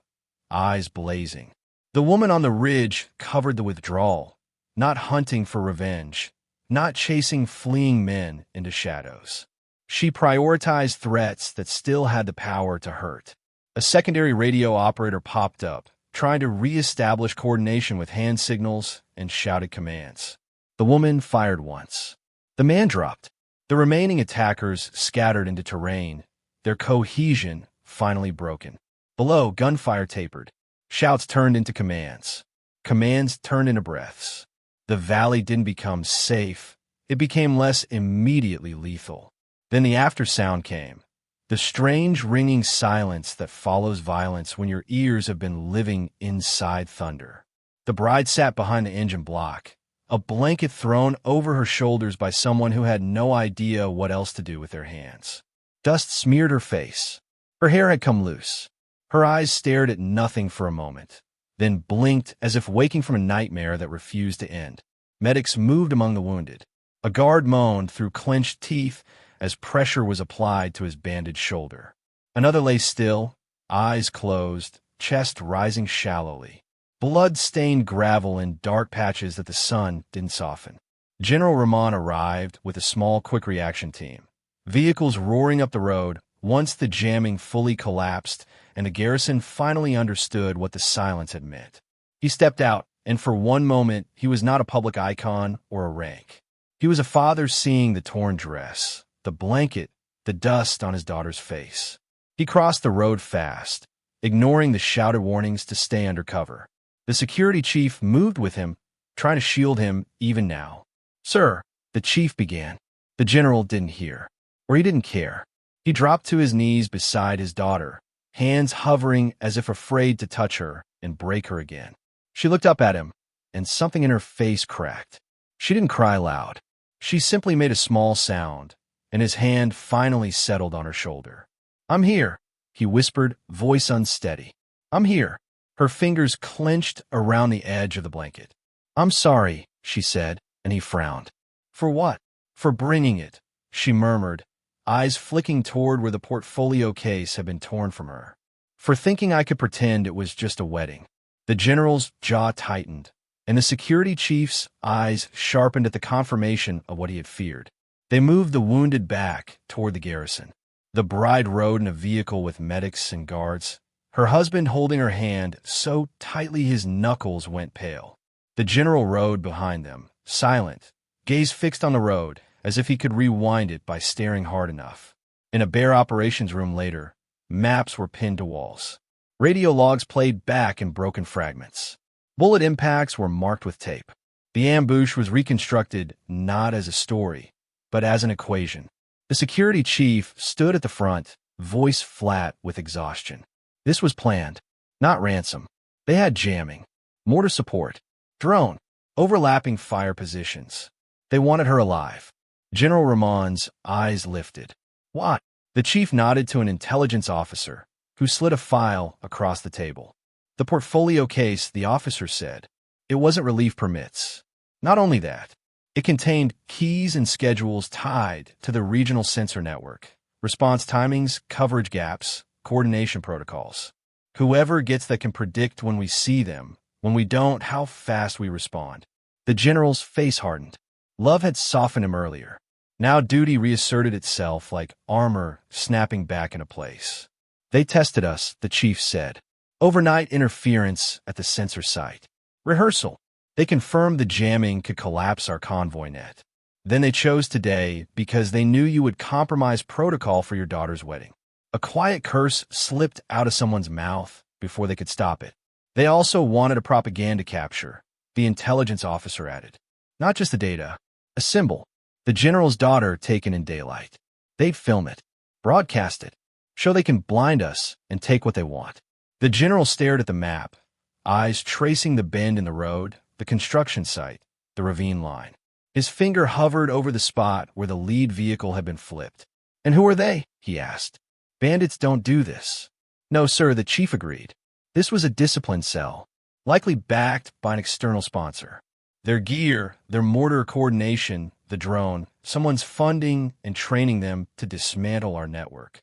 S1: eyes blazing. The woman on the ridge covered the withdrawal, not hunting for revenge, not chasing fleeing men into shadows. She prioritized threats that still had the power to hurt. A secondary radio operator popped up, trying to re-establish coordination with hand signals and shouted commands. The woman fired once. The man dropped. The remaining attackers scattered into terrain, their cohesion finally broken. Below, gunfire tapered. Shouts turned into commands. Commands turned into breaths. The valley didn't become safe. It became less immediately lethal. Then the aftersound came. The strange ringing silence that follows violence when your ears have been living inside thunder. The bride sat behind the engine block, a blanket thrown over her shoulders by someone who had no idea what else to do with their hands. Dust smeared her face. Her hair had come loose. Her eyes stared at nothing for a moment, then blinked as if waking from a nightmare that refused to end. Medics moved among the wounded. A guard moaned through clenched teeth as pressure was applied to his bandaged shoulder. Another lay still, eyes closed, chest rising shallowly. Blood-stained gravel in dark patches that the sun didn't soften. General Rahman arrived with a small quick-reaction team. Vehicles roaring up the road once the jamming fully collapsed and the garrison finally understood what the silence had meant. He stepped out, and for one moment he was not a public icon or a rank. He was a father seeing the torn dress, the blanket, the dust on his daughter's face. He crossed the road fast, ignoring the shouted warnings to stay under cover. The security chief moved with him, trying to shield him even now. "Sir," the chief began. The general didn't hear, or he didn't care. He dropped to his knees beside his daughter, hands hovering as if afraid to touch her and break her again. She looked up at him, and something in her face cracked. She didn't cry loud. She simply made a small sound, and his hand finally settled on her shoulder. "I'm here," he whispered, voice unsteady. "I'm here." Her fingers clenched around the edge of the blanket. "I'm sorry," she said, and he frowned. "For what?" "For bringing it," she murmured, eyes flicking toward where the portfolio case had been torn from her. "For thinking I could pretend it was just a wedding." The general's jaw tightened, and the security chief's eyes sharpened at the confirmation of what he had feared. They moved the wounded back toward the garrison. The bride rode in a vehicle with medics and guards, her husband holding her hand so tightly his knuckles went pale. The general rode behind them, silent, gaze fixed on the road, as if he could rewind it by staring hard enough. In a bare operations room later, maps were pinned to walls. Radio logs played back in broken fragments. Bullet impacts were marked with tape. The ambush was reconstructed not as a story, but as an equation. The security chief stood at the front, voice flat with exhaustion. This was planned, not ransom. They had jamming, mortar support, drone, overlapping fire positions. They wanted her alive. General Ramon's eyes lifted. What? The chief nodded to an intelligence officer, who slid a file across the table. The portfolio case, the officer said. It wasn't relief permits. Not only that, it contained keys and schedules tied to the regional sensor network, response timings, coverage gaps, coordination protocols. Whoever gets that can predict when we see them, when we don't, how fast we respond. The general's face hardened. Love had softened him earlier. Now duty reasserted itself like armor snapping back into place. They tested us, the chief said. Overnight interference at the sensor site. Rehearsal. They confirmed the jamming could collapse our convoy net. Then they chose today because they knew you would compromise protocol for your daughter's wedding. A quiet curse slipped out of someone's mouth before they could stop it. They also wanted a propaganda capture, the intelligence officer added. Not just the data, a symbol. The general's daughter taken in daylight. They'd film it, broadcast it, show they can blind us and take what they want. The general stared at the map, eyes tracing the bend in the road, the construction site, the ravine line. His finger hovered over the spot where the lead vehicle had been flipped. And who are they? He asked. Bandits don't do this. No, sir, the chief agreed. This was a discipline cell, likely backed by an external sponsor. Their gear, their mortar coordination, the drone, someone's funding and training them to dismantle our network.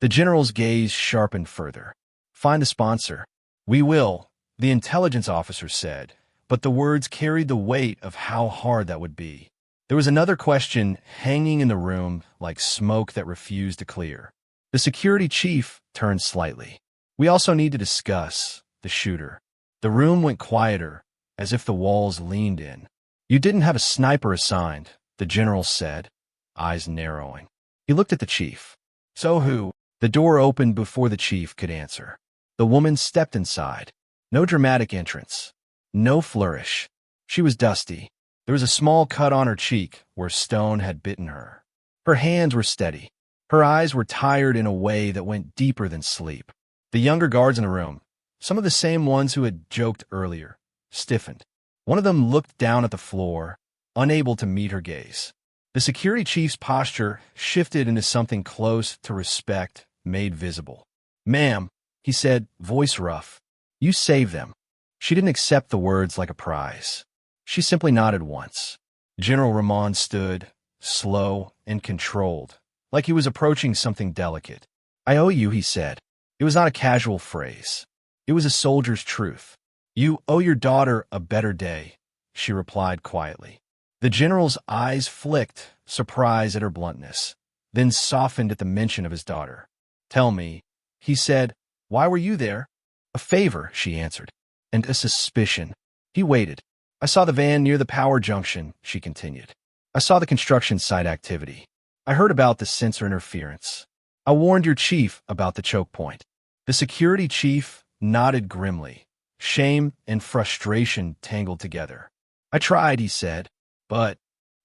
S1: The general's gaze sharpened further. Find a sponsor. We will, the intelligence officer said, but the words carried the weight of how hard that would be. There was another question hanging in the room like smoke that refused to clear. The security chief turned slightly. We also need to discuss the shooter. The room went quieter, as if the walls leaned in. You didn't have a sniper assigned, the general said, eyes narrowing. He looked at the chief. So who? The door opened before the chief could answer. The woman stepped inside. No dramatic entrance. No flourish. She was dusty. There was a small cut on her cheek where stone had bitten her. Her hands were steady. Her eyes were tired in a way that went deeper than sleep. The younger guards in the room, some of the same ones who had joked earlier, stiffened. One of them looked down at the floor, unable to meet her gaze. The security chief's posture shifted into something close to respect made visible. Ma'am, he said, voice rough, you saved them. She didn't accept the words like a prize. She simply nodded once. General Ramon stood, slow and controlled, like he was approaching something delicate. I owe you, he said. It was not a casual phrase. It was a soldier's truth. You owe your daughter a better day, she replied quietly. The general's eyes flicked, surprise at her bluntness, then softened at the mention of his daughter. Tell me, he said, why were you there? A favor, she answered, and a suspicion. He waited. I saw the van near the power junction, she continued. I saw the construction site activity. I heard about the sensor interference. I warned your chief about the choke point. The security chief nodded grimly. Shame and frustration tangled together. I tried, he said, but...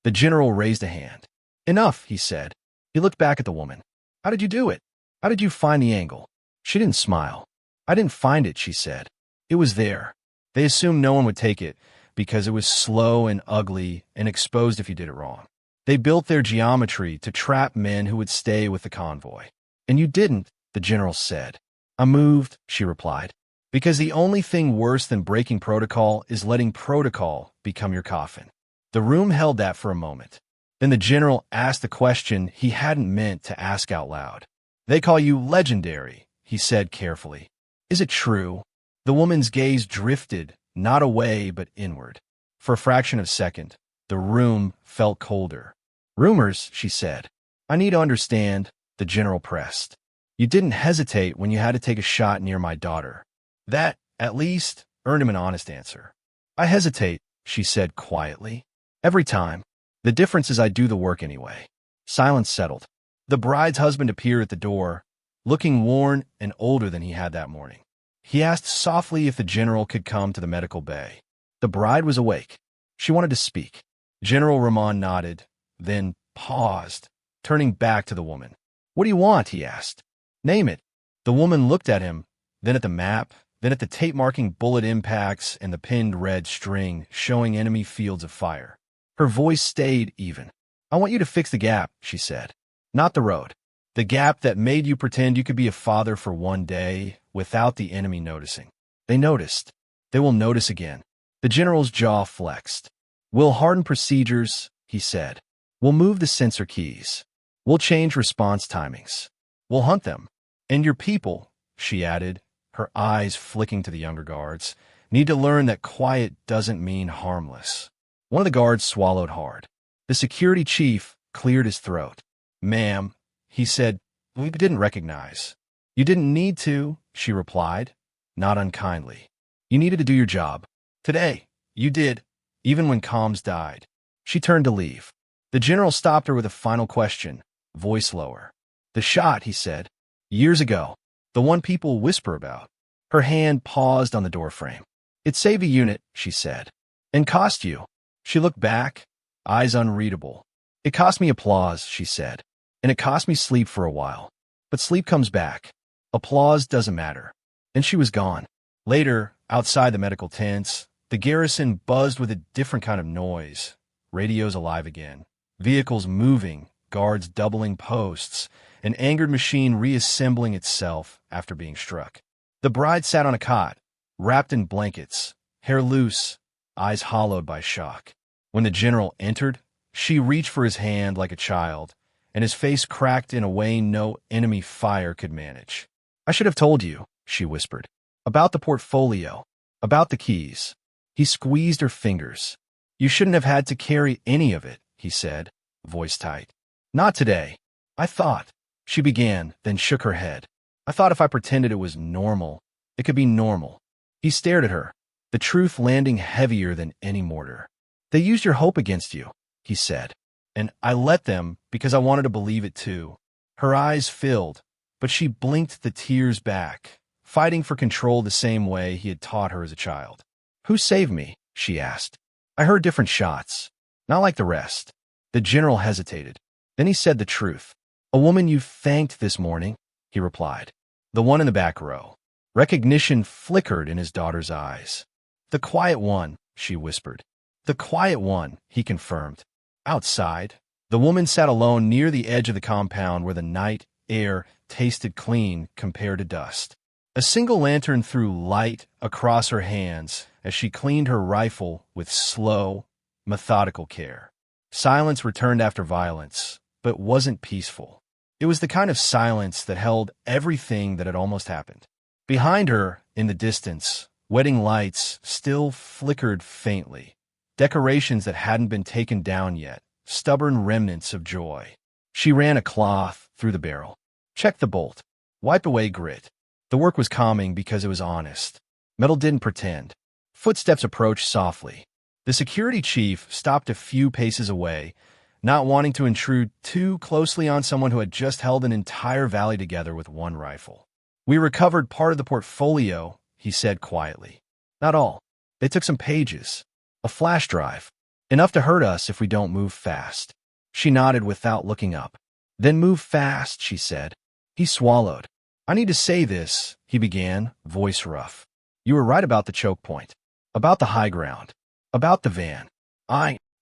S1: The general raised a hand. Enough, he said. He looked back at the woman. How did you do it? How did you find the angle? She didn't smile. I didn't find it, she said. It was there. They assumed no one would take it because it was slow and ugly and exposed if you did it wrong. They built their geometry to trap men who would stay with the convoy. And you didn't, the general said. I moved, she replied, because the only thing worse than breaking protocol is letting protocol become your coffin. The room held that for a moment. Then the general asked the question he hadn't meant to ask out loud. They call you legendary, he said carefully. Is it true? The woman's gaze drifted, not away but inward. For a fraction of a second, the room felt colder. Rumors, she said. I need to understand, the general pressed. You didn't hesitate when you had to take a shot near my daughter. That, at least, earned him an honest answer. I hesitate, she said quietly. Every time. The difference is I do the work anyway. Silence settled. The bride's husband appeared at the door, looking worn and older than he had that morning. He asked softly if the general could come to the medical bay. The bride was awake. She wanted to speak. General Ramon nodded, then paused, turning back to the woman. "What do you want?" he asked. "Name it." The woman looked at him, then at the map, then at the tape marking bullet impacts and the pinned red string showing enemy fields of fire. Her voice stayed even. "I want you to fix the gap," she said. "Not the road. The gap that made you pretend you could be a father for one day without the enemy noticing." They noticed. They will notice again. The general's jaw flexed. "We'll harden procedures," he said. "We'll move the sensor keys. We'll change response timings. We'll hunt them. And your people," she added, her eyes flicking to the younger guards, "need to learn that quiet doesn't mean harmless." One of the guards swallowed hard. The security chief cleared his throat. "Ma'am," he said, "we didn't recognize." "You didn't need to," she replied, not unkindly. "You needed to do your job. Today, you did, even when comms died." She turned to leave. The general stopped her with a final question, voice lower. "The shot," he said. "Years ago. The one people whisper about." Her hand paused on the doorframe. "It saved a unit," she said. "And cost you." She looked back, eyes unreadable. "It cost me applause," she said. "And it cost me sleep for a while. But sleep comes back. Applause doesn't matter." And she was gone. Later, outside the medical tents, the garrison buzzed with a different kind of noise. Radios alive again. Vehicles moving, guards doubling posts, an angered machine reassembling itself after being struck. The bride sat on a cot, wrapped in blankets, hair loose, eyes hollowed by shock. When the general entered, she reached for his hand like a child, and his face cracked in a way no enemy fire could manage. "I should have told you," she whispered. "About the portfolio. About the keys." He squeezed her fingers. "You shouldn't have had to carry any of it," he said, voice tight. "Not today. I thought," she began, then shook her head. "I thought if I pretended it was normal, it could be normal." He stared at her, the truth landing heavier than any mortar. "They used your hope against you," he said. "And I let them because I wanted to believe it too." Her eyes filled, but she blinked the tears back, fighting for control the same way he had taught her as a child. "Who saved me?" she asked. "I heard different shots. Not like the rest." The general hesitated. Then he said the truth. "A woman you thanked this morning," he replied. "The one in the back row." Recognition flickered in his daughter's eyes. "The quiet one," she whispered. "The quiet one," he confirmed. Outside, the woman sat alone near the edge of the compound where the night air tasted clean compared to dust. A single lantern threw light across her hands as she cleaned her rifle with slow, methodical care. Silence returned after violence, but wasn't peaceful. It was the kind of silence that held everything that had almost happened. Behind her, in the distance, wedding lights still flickered faintly. Decorations that hadn't been taken down yet, stubborn remnants of joy. She ran a cloth through the barrel, checked the bolt, wiped away grit. The work was calming because it was honest. Metal didn't pretend. Footsteps approached softly. The security chief stopped a few paces away, not wanting to intrude too closely on someone who had just held an entire valley together with one rifle. "We recovered part of the portfolio," he said quietly. "Not all. They took some pages. A flash drive. Enough to hurt us if we don't move fast." She nodded without looking up. "Then move fast," she said. He swallowed. "I need to say this," he began, voice rough. "You were right about the choke point. About the high ground. About the van.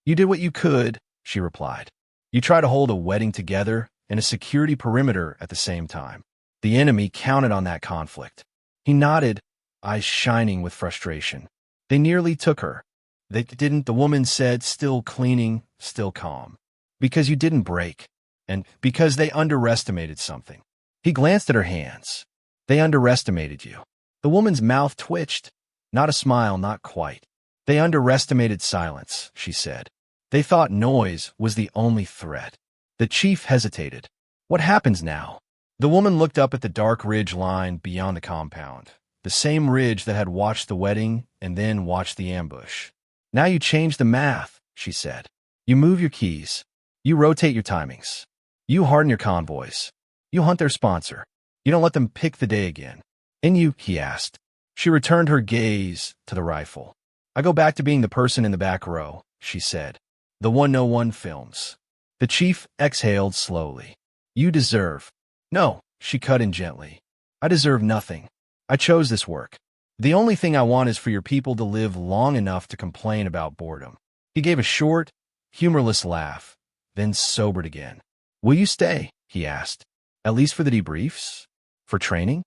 S1: You did what you could," she replied. "You tried to hold a wedding together and a security perimeter at the same time. The enemy counted on that conflict." He nodded, eyes shining with frustration. "They nearly took her." "They didn't," the woman said, still cleaning, still calm. "Because you didn't break. And because they underestimated something." He glanced at her hands. "They underestimated you." The woman's mouth twitched. Not a smile, not quite. "They underestimated silence," she said. "They thought noise was the only threat." The chief hesitated. "What happens now?" The woman looked up at the dark ridge line beyond the compound, the same ridge that had watched the wedding and then watched the ambush. "Now you change the math," she said. "You move your keys. You rotate your timings. You harden your convoys. You hunt their sponsor. You don't let them pick the day again." "And you?" he asked. She returned her gaze to the rifle. "I go back to being the person in the back row," she said. "The one no one films." The chief exhaled slowly. You deserve. No, she cut in gently. I deserve nothing. I chose this work. The only thing I want is for your people to live long enough to complain about boredom. He gave a short, humorless laugh, then sobered again. Will you stay? He asked. At least for the debriefs? For training?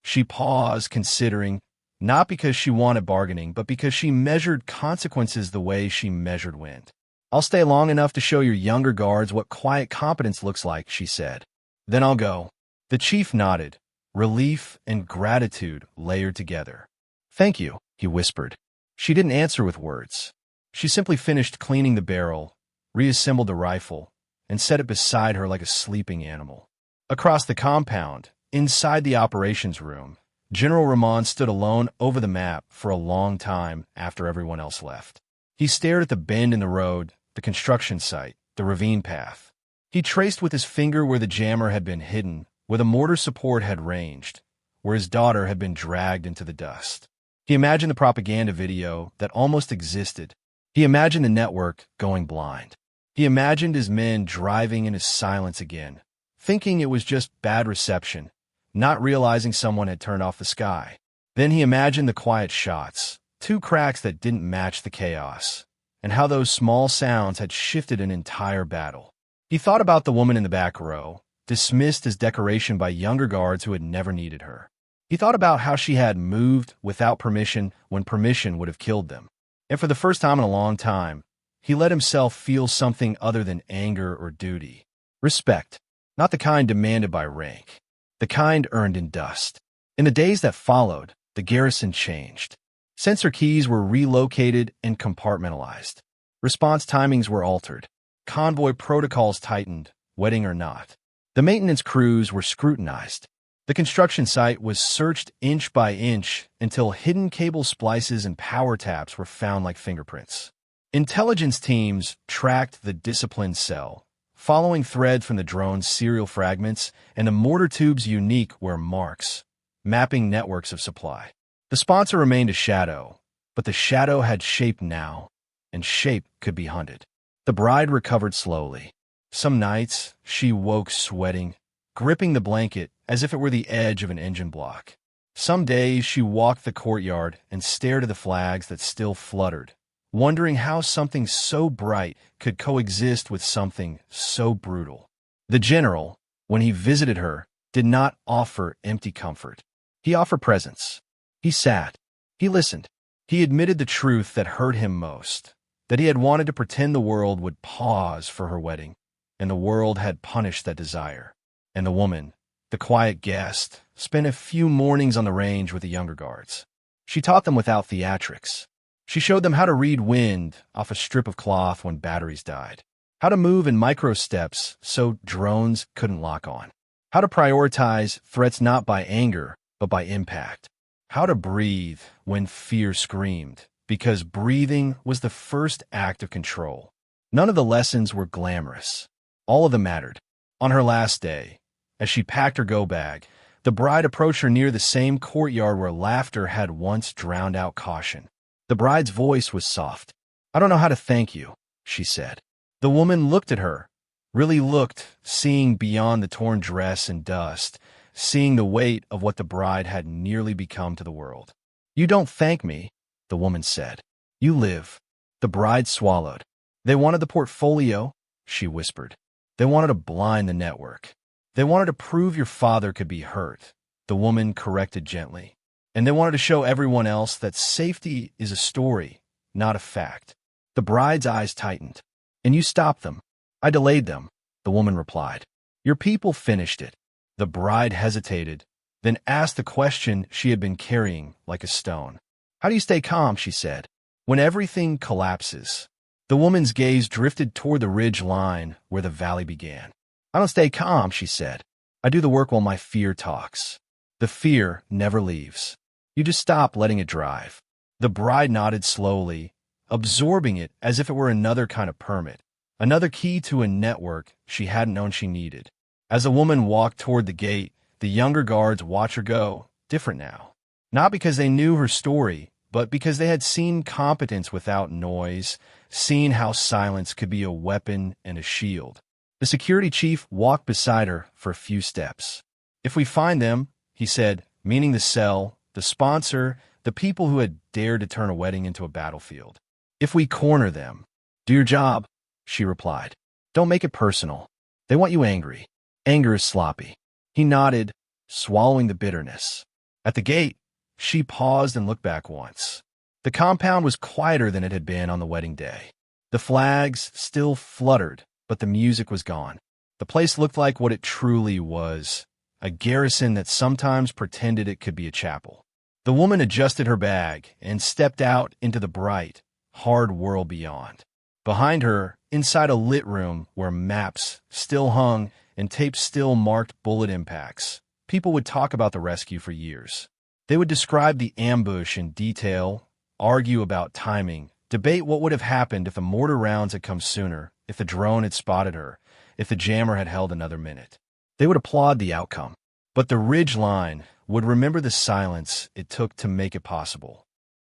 S1: She paused, considering, not because she wanted bargaining, but because she measured consequences the way she measured wind. I'll stay long enough to show your younger guards what quiet competence looks like, she said. Then I'll go. The chief nodded, relief and gratitude layered together. Thank you, he whispered. She didn't answer with words. She simply finished cleaning the barrel, reassembled the rifle, and set it beside her like a sleeping animal. Across the compound, inside the operations room, General Ramon stood alone over the map for a long time after everyone else left. He stared at the bend in the road, the construction site, the ravine path. He traced with his finger where the jammer had been hidden, where the mortar support had ranged, where his daughter had been dragged into the dust. He imagined the propaganda video that almost existed. He imagined the network going blind. He imagined his men driving in his silence again, thinking it was just bad reception, not realizing someone had turned off the sky. Then he imagined the quiet shots, two cracks that didn't match the chaos, and how those small sounds had shifted an entire battle. He thought about the woman in the back row, dismissed as decoration by younger guards who had never needed her. He thought about how she had moved without permission when permission would have killed them. And for the first time in a long time, he let himself feel something other than anger or duty. Respect, not the kind demanded by rank, the kind earned in dust. In the days that followed, the garrison changed. Sensor keys were relocated and compartmentalized. Response timings were altered. Convoy protocols tightened, wedding or not. The maintenance crews were scrutinized. The construction site was searched inch by inch until hidden cable splices and power taps were found like fingerprints. Intelligence teams tracked the disciplined cell, following threads from the drone's serial fragments, and the mortar tubes unique were marks, mapping networks of supply. The sponsor remained a shadow, but the shadow had shape now, and shape could be hunted. The bride recovered slowly. Some nights, she woke sweating, gripping the blanket as if it were the edge of an engine block. Some days, she walked the courtyard and stared at the flags that still fluttered, wondering how something so bright could coexist with something so brutal. The general, when he visited her, did not offer empty comfort. He offered presence. He sat. He listened. He admitted the truth that hurt him most, that he had wanted to pretend the world would pause for her wedding, and the world had punished that desire. And the woman, the quiet guest, spent a few mornings on the range with the younger guards. She taught them without theatrics. She showed them how to read wind off a strip of cloth when batteries died, how to move in micro steps so drones couldn't lock on, how to prioritize threats not by anger but by impact, how to breathe when fear screamed, because breathing was the first act of control. None of the lessons were glamorous. All of them mattered. On her last day, as she packed her go-bag, the bride approached her near the same courtyard where laughter had once drowned out caution. The bride's voice was soft. I don't know how to thank you, she said. The woman looked at her, really looked, seeing beyond the torn dress and dust, seeing the weight of what the bride had nearly become to the world. You don't thank me, the woman said. You live. The bride swallowed. They wanted the portfolio, she whispered. They wanted to blind the network. They wanted to prove your father could be hurt, the woman corrected gently. And they wanted to show everyone else that safety is a story, not a fact. The bride's eyes tightened. And you stopped them. I delayed them, the woman replied. Your people finished it. The bride hesitated, then asked the question she had been carrying like a stone. How do you stay calm, she said, when everything collapses? The woman's gaze drifted toward the ridge line where the valley began. I don't stay calm, she said. I do the work while my fear talks. The fear never leaves. You just stop letting it drive. The bride nodded slowly, absorbing it as if it were another kind of permit, another key to a network she hadn't known she needed. As the woman walked toward the gate, the younger guards watched her go, different now. Not because they knew her story, but because they had seen competence without noise, seen how silence could be a weapon and a shield. The security chief walked beside her for a few steps. "If we find them," he said, meaning the cell, the sponsor, the people who had dared to turn a wedding into a battlefield. "If we corner them." "Do your job," she replied. "Don't make it personal. They want you angry. Anger is sloppy." He nodded, swallowing the bitterness. At the gate, she paused and looked back once. The compound was quieter than it had been on the wedding day. The flags still fluttered, but the music was gone. The place looked like what it truly was, a garrison that sometimes pretended it could be a chapel. The woman adjusted her bag and stepped out into the bright, hard world beyond. Behind her, inside a lit room where maps still hung and tapes still marked bullet impacts, people would talk about the rescue for years. They would describe the ambush in detail, argue about timing, debate what would have happened if the mortar rounds had come sooner, if the drone had spotted her, if the jammer had held another minute. They would applaud the outcome. But the ridge line would remember the silence it took to make it possible.